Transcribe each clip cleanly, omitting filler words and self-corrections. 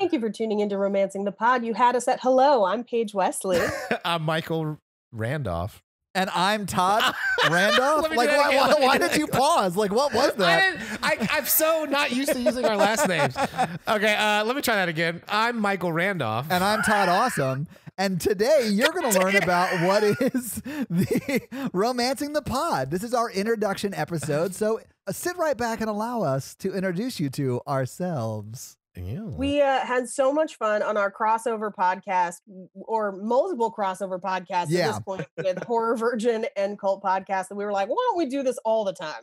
Thank you for tuning into Romancing the Pod. You had us at hello. I'm Paige Wesley. I'm Michael Randolph. And I'm Todd Randolph. Let me Like, do that again. why did you pause? Like, what was that? I'm so not used to using our last names. Okay, let me try that again. I'm Michael Randolph. And I'm Todd Awesome. And today you're going to learn about what is the Romancing the Pod. This is our introduction episode. So sit right back and allow us to introduce you to ourselves. Ew. We had so much fun on our crossover podcast, or multiple crossover podcasts at this point, with Horror Virgin and Cult Podcast, that we were like, why don't we do this all the time?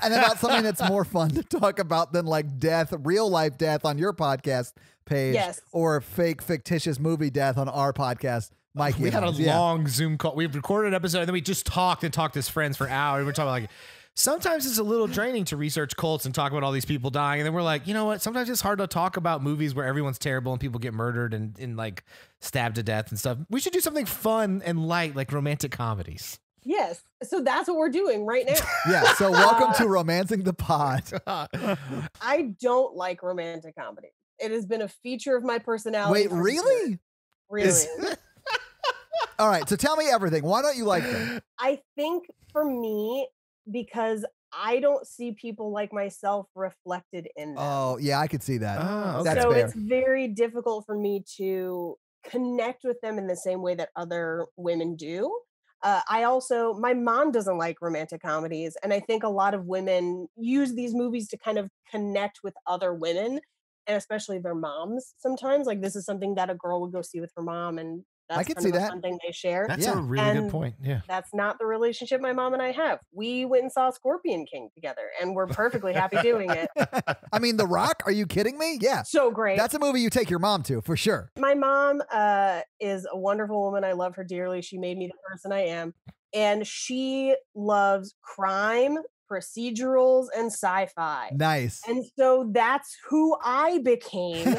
And about something that's more fun to talk about than like death, real life death on your podcast page, or fake fictitious movie death on our podcast. Mikey, we had a long Zoom call. We recorded an episode and then we just talked as friends for hours. We're talking about like, sometimes it's a little draining to research cults and talk about all these people dying. And then we're like, you know what? Sometimes it's hard to talk about movies where everyone's terrible and people get murdered and like stabbed to death and stuff. We should do something fun and light, like romantic comedies. Yes. So that's what we're doing right now. Yeah. So welcome to Romancing the Pod. I don't like romantic comedy. It has been a feature of my personality. Wait, really? Really? All right. So tell me everything. Why don't you like them? I think for me, because I don't see people like myself reflected in them. Oh, yeah, I could see that. Oh, okay. That's so fair. it's very difficult for me to connect with them in the same way that other women do. My mom doesn't like romantic comedies. And I think a lot of women use these movies to kind of connect with other women, and especially their moms sometimes. Like, this is something that a girl would go see with her mom, and that's I can see that. something they share. That's a really good point. Yeah. That's not the relationship my mom and I have. We went and saw Scorpion King together, and we're perfectly happy doing it. I mean, The Rock? Are you kidding me? Yeah. So great. That's a movie you take your mom to, for sure. My mom is a wonderful woman. I love her dearly. She made me the person I am. And she loves crime, procedurals, and sci-fi. Nice. And so that's who I became.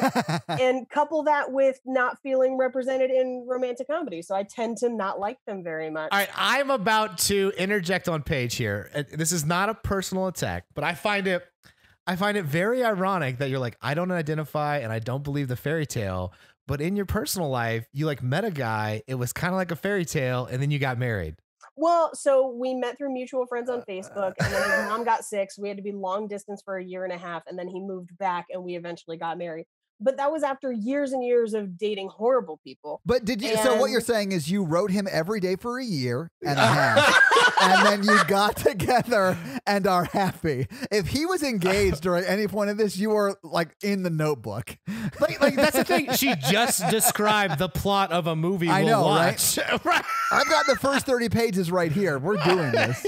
And couple that with not feeling represented in romantic comedy. So I tend to not like them very much. All right, I'm about to interject on Paige here. This is not a personal attack, but I find it very ironic that you're like, I don't identify and I don't believe the fairy tale, but in your personal life, you like met a guy, it was kind of like a fairy tale, and then you got married. Well, so we met through mutual friends on Facebook, and then his mom got sick, so we had to be long distance for a year and a half, and then he moved back, and we eventually got married. But that was after years and years of dating horrible people. But did you? So what you're saying is you wrote him every day for a year and a half, and then you got together and are happy. If he was engaged or at any point in this, you were like in the Notebook. Like that's the thing. She just described the plot of a movie I we'll know, watch. Right? I've got the first 30 pages right here. We're doing this.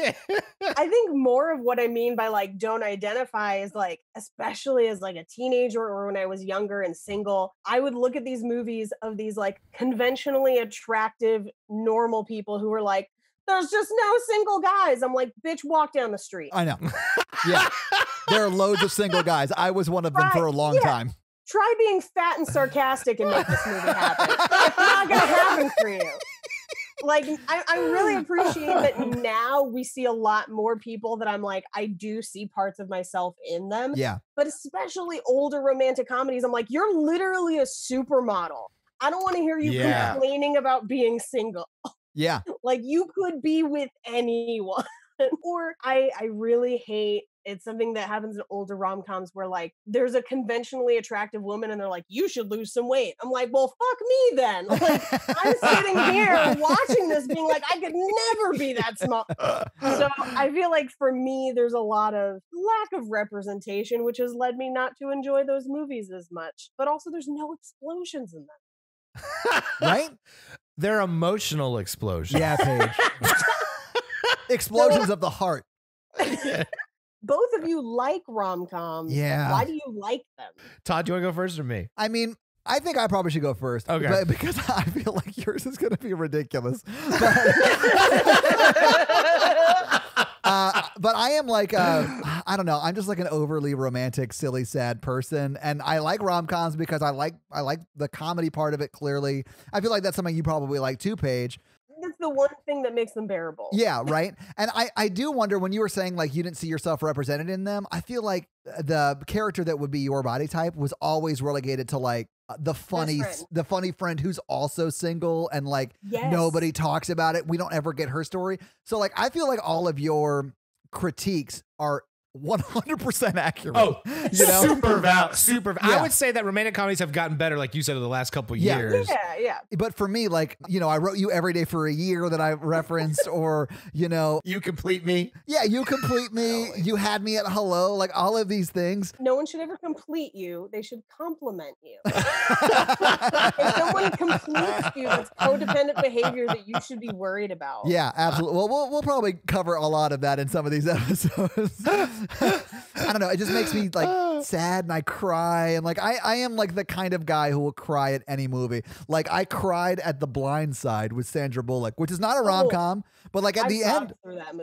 I think more of what I mean by like don't identify is like, especially as like a teenager or when I was younger and single, I would look at these movies of these like conventionally attractive, normal people who were like, there's just no single guys. I'm like, bitch, walk down the street. I know. Yeah. There are loads of single guys. I was one of them for a long time. Try being fat and sarcastic and make this movie happen. It's not going to happen for you. Like, I really appreciate that now we see a lot more people that I'm like, I do see parts of myself in them. Yeah. But especially older romantic comedies, I'm like, you're literally a supermodel. I don't want to hear you complaining about being single. Yeah. Like, you could be with anyone. Or I really hate, it's something that happens in older rom-coms where like there's a conventionally attractive woman and they're like, you should lose some weight. I'm like, well, fuck me then. Like, I'm sitting here watching this being like, I could never be that small. So I feel like for me, there's a lot of lack of representation, which has led me not to enjoy those movies as much. But also there's no explosions in them. Right? They're emotional explosions. Yeah, Paige. Explosions of the heart. Both of you like rom-coms. Yeah. Why do you like them? Todd, do you want to go first or me? I mean, I think I probably should go first. Okay. But because I feel like yours is going to be ridiculous. But I am like, I don't know. I'm just like an overly romantic, silly, sad person. And I like rom-coms because I like the comedy part of it, clearly. I feel like that's something you probably like too, Paige. the one thing that makes them bearable. Yeah, right. And I do wonder, when you were saying like you didn't see yourself represented in them, I feel like the character that would be your body type was always relegated to like the funny friend who's also single, and like nobody talks about it. We don't ever get her story. So like I feel like all of your critiques are 100% accurate. Oh, you know? super. I would say that romantic comedies have gotten better, like you said, in the last couple of years. Yeah. But for me, like, you know, I wrote you Every Day for a Year that I referenced, or, you know, You Complete Me. Yeah, You Complete Me. You Had Me at Hello. Like all of these things. No one should ever complete you. They should compliment you. If someone completes you, that's codependent behavior that you should be worried about. Yeah, absolutely. Well, we'll probably cover a lot of that in some of these episodes. I don't know. It just makes me like sad, and I cry, and like I am like the kind of guy who will cry at any movie. Like I cried at The Blind Side with Sandra Bullock, which is not a rom-com, but like at the end,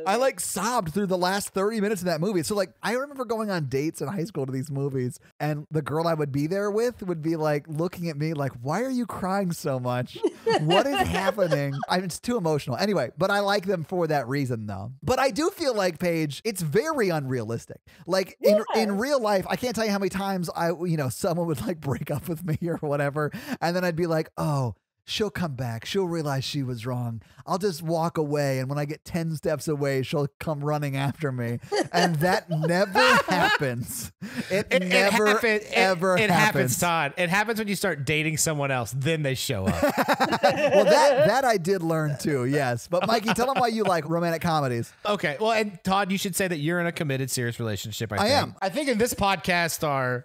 I like sobbed through the last 30 minutes of that movie. So like I remember going on dates in high school to these movies, and the girl I would be there with would be like looking at me like, "Why are you crying so much? What is happening?" It's too emotional. Anyway, but I like them for that reason though. But I do feel like, Paige, it's very unrealistic. Like in real life, I can't tell you how many times someone would like break up with me or whatever, and then I'd be like, oh, she'll come back. She'll realize she was wrong. I'll just walk away, and when I get 10 steps away, she'll come running after me. And that never happens. It never happens, Todd. It happens when you start dating someone else, then they show up. Well, that I did learn too, yes. But Mikey, tell them why you like romantic comedies. Okay. Well, and Todd, you should say that you're in a committed, serious relationship. I am. I think in this podcast, our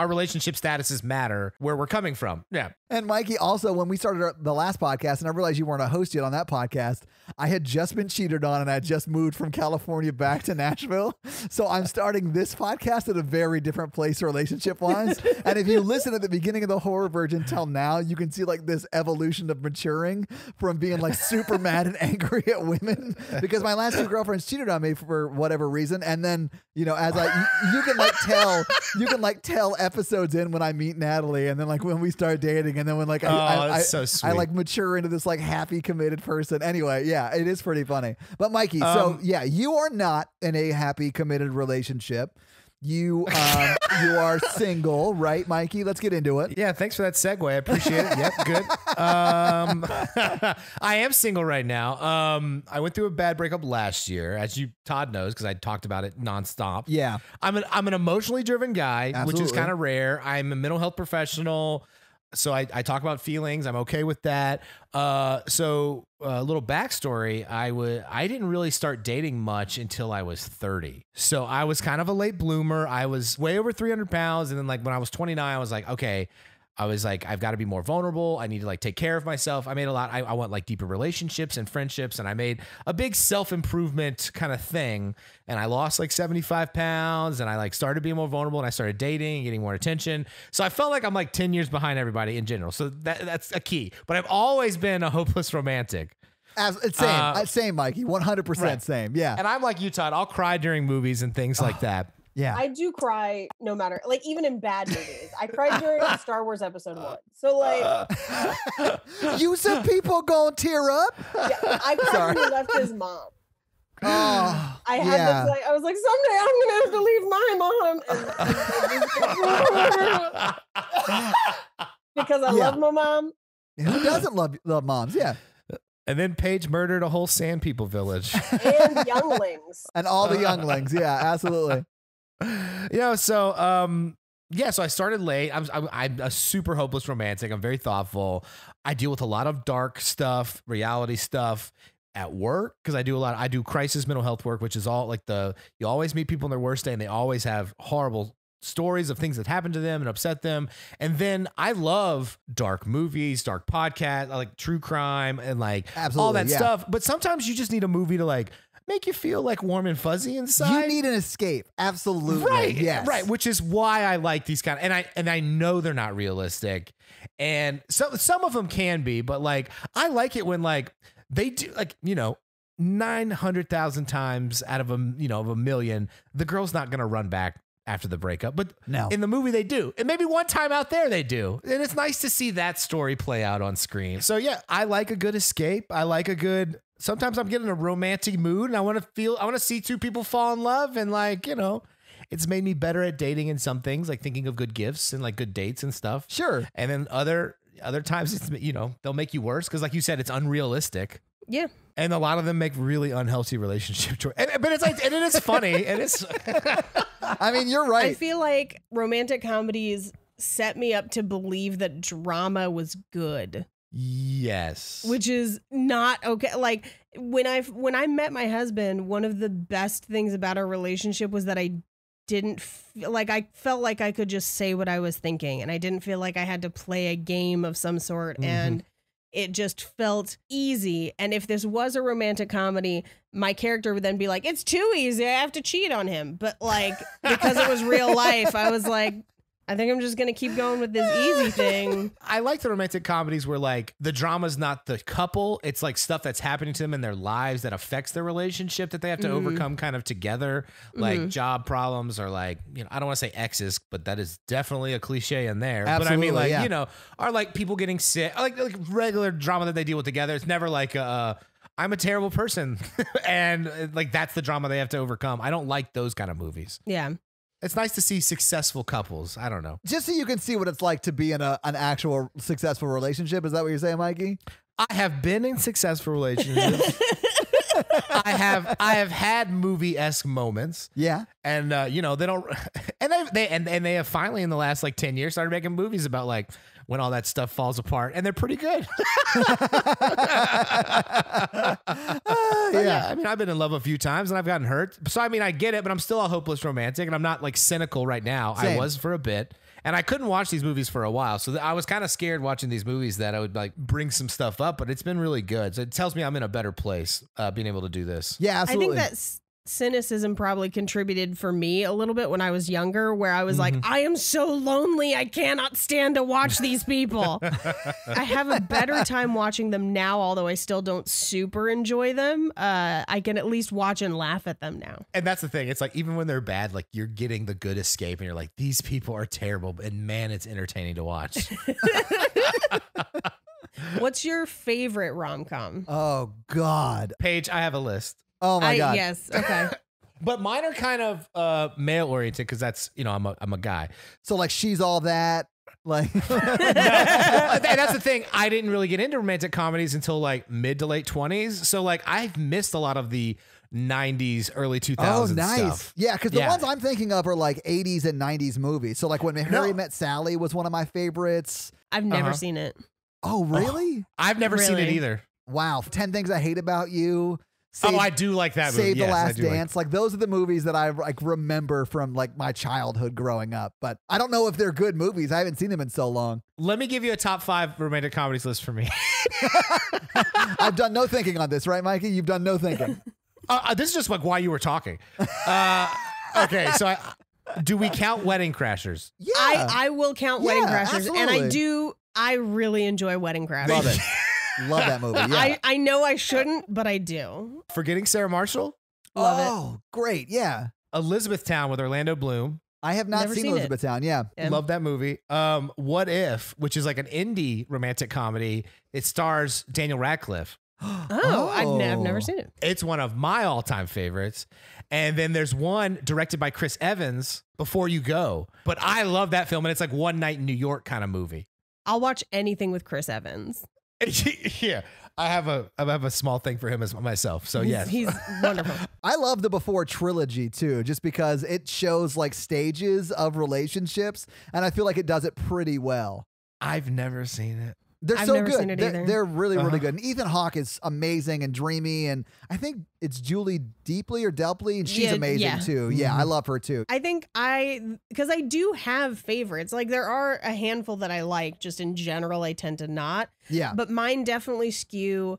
relationship statuses matter where we're coming from. Yeah. And Mikey, also, when we started the last podcast, and I realized you weren't a host yet on that podcast, I had just been cheated on, and I had just moved from California back to Nashville. So I'm starting this podcast at a very different place relationship-wise. And if you listen at the beginning of the Horror Virgin till now, you can see like this evolution of maturing from being like super mad and angry at women because my last two girlfriends cheated on me for whatever reason. And then, you know, as you can tell episodes in when I meet Natalie, and then like when we start dating, and then when like I like mature into this like happy, committed person. Anyway, yeah, it is pretty funny. But Mikey, so yeah, you are not in a happy, committed relationship. You are single, right, Mikey? Let's get into it. Yeah, thanks for that segue. I appreciate it. Yep, good. I am single right now. I went through a bad breakup last year, as Todd knows, because I talked about it nonstop. Yeah, I'm an emotionally driven guy, Absolutely. Which is kind of rare. I'm a mental health professional. So I talk about feelings. I'm okay with that. So a little backstory. I didn't really start dating much until I was 30. So I was kind of a late bloomer. I was way over 300 pounds. And then like when I was 29, I was like, okay, I've got to be more vulnerable. I need to like take care of myself. I made a lot. I want like deeper relationships and friendships. And I made a big self-improvement kind of thing. And I lost like 75 pounds, and I like started being more vulnerable, and I started dating, getting more attention. So I felt like I'm like 10 years behind everybody in general. So that's a key, but I've always been a hopeless romantic. Same, Mikey, 100% right. Same. Yeah. And I'm like you, Todd. I'll cry during movies and things like that. Yeah, I do cry no matter, like even in bad movies. I cried during Star Wars Episode 1. So like, you said people gonna tear up. Yeah, I cried when he left his mom. Oh, I had this like, I was like, someday I'm gonna have to leave my mom, because I love my mom. Who doesn't love moms? Yeah. And then Paige murdered a whole Sand People village and younglings and all the younglings. Yeah, absolutely. So I started late. I'm a super hopeless romantic. I'm very thoughtful. I deal with a lot of dark stuff, reality stuff at work, because I do crisis mental health work, which is all like you always meet people in their worst day, and they always have horrible stories of things that happened to them and upset them. And then I love dark movies, dark podcasts, I like true crime and like all that stuff. But sometimes you just need a movie to like make you feel like warm and fuzzy inside. You need an escape. Absolutely. Right. Yes. Right. Which is why I like these kind of, and I know they're not realistic. And so some of them can be, but like, I like it when like they do like, 900,000 times out of a million, the girl's not going to run back after the breakup. But No. in the movie they do. And maybe one time out there they do. And it's nice to see that story play out on screen. So yeah, I like a good escape. I like a good, sometimes I'm getting a romantic mood and I want to see two people fall in love, and like, you know, it's made me better at dating in some things, like thinking of good gifts and like good dates and stuff. Sure. And then other times it's, you know, they'll make you worse because like you said, it's unrealistic. Yeah. And a lot of them make really unhealthy relationship choices. But it's like, and it is funny. And it's, I mean, you're right. I feel like romantic comedies set me up to believe that drama was good. yes. Which is not okay. Like when I met my husband, one of the best things about our relationship was that I felt like I could just say what I was thinking, and I didn't feel like I had to play a game of some sort, and it just felt easy. And if this was a romantic comedy, my character would then be like, it's too easy, I have to cheat on him. But like, because it was real life, I was like, I think I'm just going to keep going with this easy thing. I like the romantic comedies where like the drama's not the couple. It's like stuff that's happening to them in their lives that affects their relationship that they have to overcome kind of together, like job problems or like, you know, I don't want to say exes, but that is definitely a cliche in there. Absolutely, but I mean, like, yeah. you know, are like people getting sick, like regular drama that they deal with together. It's never like, I'm a terrible person. And like, that's the drama they have to overcome. I don't like those kind of movies. Yeah. It's nice to see successful couples. I don't know. Just so you can see what it's like to be in an actual successful relationship. Is that what you're saying, Mikey? I have been in successful relationships. I have had movie-esque moments. Yeah. And you know, they don't and they have finally in the last like 10 years started making movies about like when all that stuff falls apart, and they're pretty good. Yeah, I mean, I've been in love a few times and I've gotten hurt. So I mean, I get it, but I'm still a hopeless romantic, and I'm not like cynical right now. Same. I was for a bit. And I couldn't watch these movies for a while. So I was kind of scared watching these movies that I would like bring some stuff up, but it's been really good. So it tells me I'm in a better place being able to do this. Yeah, absolutely. I think that cynicism probably contributed for me a little bit when I was younger, where I was like, I am so lonely, I cannot stand to watch these people. I have a better time watching them now, although I still don't super enjoy them. I can at least watch and laugh at them now. And that's the thing. It's like, even when they're bad, like you're getting the good escape and you're like, these people are terrible, and man, it's entertaining to watch. What's your favorite rom-com? Oh, God. Paige, I have a list. Oh, my God. Yes. Okay. But mine are kind of male oriented because that's, you know, I'm a guy. So, like, She's All That. Like, And that's the thing. I didn't really get into romantic comedies until like mid to late 20s. So like I've missed a lot of the 90s, early 2000s oh, nice. stuff. Yeah, because the ones I'm thinking of are like 80s and 90s movies. So, like, When Harry Met Sally was one of my favorites. I've never seen it. Oh, really? I've never seen it either. Wow. 10 Things I Hate About You. I do like that movie. Save the Yes, Last I do Dance. Like those are the movies that I like remember from like my childhood growing up. But I don't know if they're good movies. I haven't seen them in so long. Let me give you a top 5 romantic comedies list for me. I've done no thinking on this, right, Mikey? You've done no thinking. This is just like why you were talking. Okay, so do we count Wedding Crashers? Yeah. I will count Wedding Crashers, absolutely. and I really enjoy Wedding Crashers. Love it. Love that movie. Yeah. I know I shouldn't, but I do. Forgetting Sarah Marshall? Love it. Oh, great. Yeah. Elizabethtown with Orlando Bloom. I have not Never seen seen it. Elizabethtown. Yeah. Love that movie. What If, which is like an indie romantic comedy. It stars Daniel Radcliffe. I've never seen it. It's one of my all-time favorites. And then there's one directed by Chris Evans, Before You Go. But I love that film, and it's like one night in New York kind of movie. I'll watch anything with Chris Evans. Yeah, I have a small thing for him as myself. So yes, He's wonderful. I love the Before trilogy too, just because it shows like stages of relationships, and I feel like it does it pretty well. I've never seen it. They're I've so never good. seen it either. They're really, really good. And Ethan Hawke is amazing and dreamy, and I think it's Julie Deeply or Delpley, and she's amazing too. Yeah, I love her too. I think because I do have favorites. Like there are a handful that I like, just in general I tend to not. Yeah. But mine definitely skew,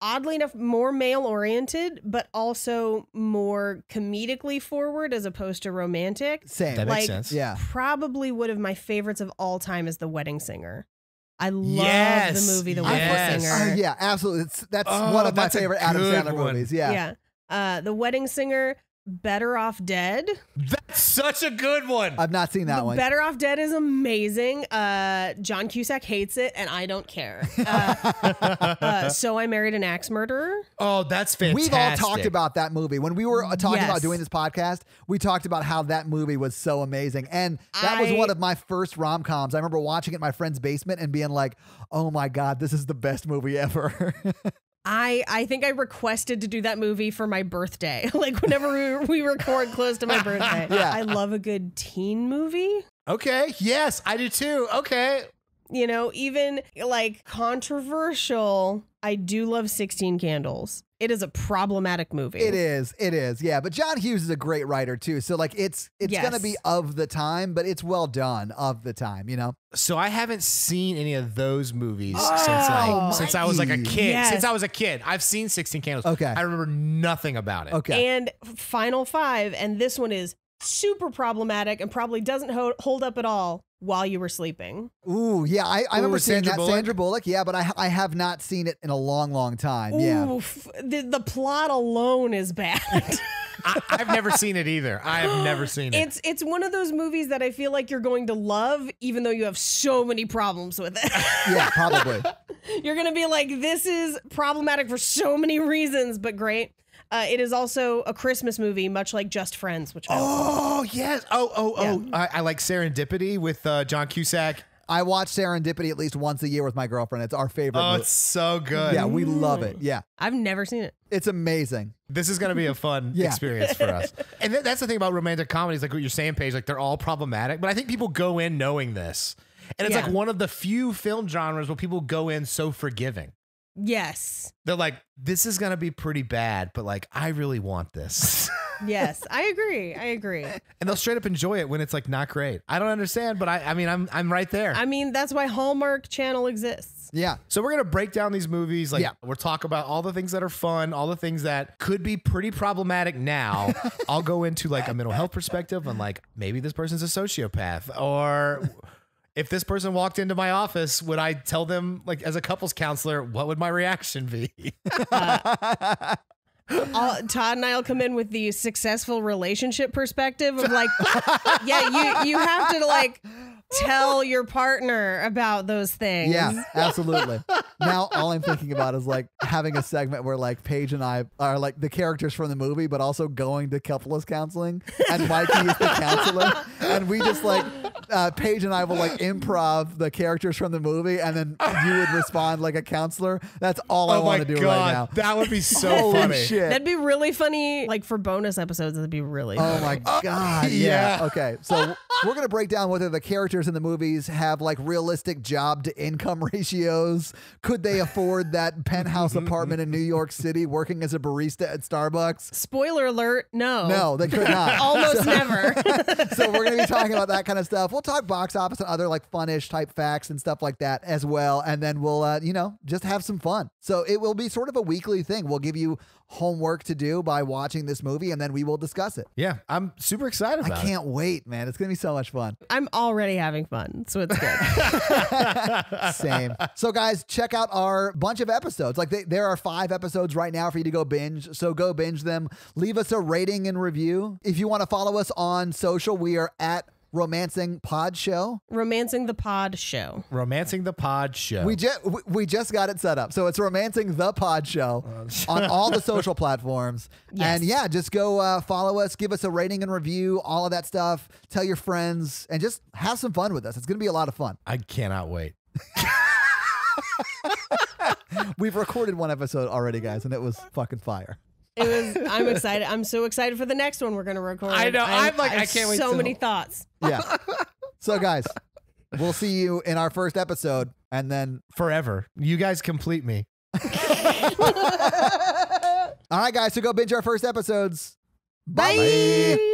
oddly enough, more male oriented, but also more comedically forward as opposed to romantic. Same. That makes sense. Yeah. Probably one of my favorites of all time is The Wedding Singer. I love Yes, the movie The yes. Wedding Singer. Yeah, absolutely. That's one of my that's a favorite Adam good Sandler one. movies. Yeah. The Wedding Singer, Better Off Dead. That's such a good one. I've not seen that one. Better Off Dead is amazing. John Cusack hates it, and I don't care. So I Married an Axe Murderer. Oh, that's fantastic. We've all talked about that movie. When we were talking Yes. about doing this podcast, we talked about how that movie was so amazing. And that was one of my first rom-coms. I remember watching it in my friend's basement and being like, oh my God, this is the best movie ever. I think I requested to do that movie for my birthday. Like whenever we record close to my birthday. Yeah. I love a good teen movie. Okay. Yes, I do too. Okay. You know, even like controversial, I do love 16 Candles. It is a problematic movie. It is. Yeah. But John Hughes is a great writer too. So like it's Yes. going to be of the time, but it's well done of the time, you know? So I haven't seen any of those movies Oh, since I was like a kid. Yes. Since I was a kid, I've seen 16 Candles. Okay. I remember nothing about it. Okay. And Final Five, and this one is super problematic and probably doesn't hold up at all. While You Were Sleeping. Ooh, yeah. I remember seeing Sandra that. Bullock? Sandra Bullock. Yeah, but I have not seen it in a long, long time. Yeah. Oof, the plot alone is bad. I've never seen it either. I have never seen it. It's one of those movies that I feel like you're going to love, even though you have so many problems with it. Yeah, probably. You're going to be like, this is problematic for so many reasons, but great. It is also a Christmas movie, much like Just Friends, which I love. Oh, yes. Oh. I like Serendipity with John Cusack. I watch Serendipity at least once a year with my girlfriend. It's our favorite Oh, movie. it's so good. Yeah, we love it. Yeah. I've never seen it. It's amazing. This is going to be a fun Yeah. experience for us. And that's the thing about romantic comedies, like what you're saying, Paige, like they're all problematic, but I think people go in knowing this. And it's Yeah. like one of the few film genres where people go in so forgiving. Yes. They're like, this is going to be pretty bad, but like, I really want this. Yes, I agree. And they'll straight up enjoy it when it's like not great. I don't understand, but I mean, I'm right there. I mean, that's why Hallmark Channel exists. Yeah. So we're going to break down these movies. Like Yeah. we're talking about all the things that are fun, all the things that could be pretty problematic now. I'll go into like a mental health perspective on like, maybe this person's a sociopath, or if this person walked into my office, would I tell them, like, as a couples counselor, what would my reaction be? Todd and I'll come in with the successful relationship perspective of like, yeah, you have to like tell your partner about those things. Yeah, absolutely. Now all I'm thinking about is like having a segment where like Paige and I are like the characters from the movie, but also going to couples counseling, and Mikey is the counselor, and we just like Paige and I will like improv the characters from the movie, and then you would respond like a counselor. That's all I want to do right now. That would be so Holy funny. shit. That'd be really funny. Like for bonus episodes, that'd be really Oh funny. my God. yeah. Yeah. Okay. So we're going to break down whether the characters in the movies have like realistic job to income ratios. Could they afford that penthouse apartment in New York City working as a barista at Starbucks? Spoiler alert, no. No, they could not. Almost never. So we're going to be talking about that kind of stuff. We'll talk box office and other like funnish type facts and stuff like that as well. And then we'll, just have some fun. So it will be sort of a weekly thing. We'll give you homework to do by watching this movie, and then we will discuss it. Yeah, I'm super excited I about it. can't wait, man. It's going to be so much fun. I'm already having fun, so it's good. Same. So guys, check out our bunch of episodes. Like there are 5 episodes right now for you to go binge. So go binge them. Leave us a rating and review. If you want to follow us on social, we are at Romancing Pod Show. Romancing the Pod Show. Romancing the Pod Show. We just got it set up. So it's Romancing the Pod Show on all the social platforms. Yes. And yeah, just go follow us, give us a rating and review, all of that stuff. Tell your friends and just have some fun with us. It's going to be a lot of fun. I cannot wait. We've recorded 1 episode already, guys, and it was fucking fire. I'm excited. I'm so excited for the next one we're going to record. I know. I'm like, I can't wait So to- many thoughts. Yeah. So guys, we'll see you in our first episode, and then Forever. You guys complete me. all right, guys, so go binge our first episodes. Bye.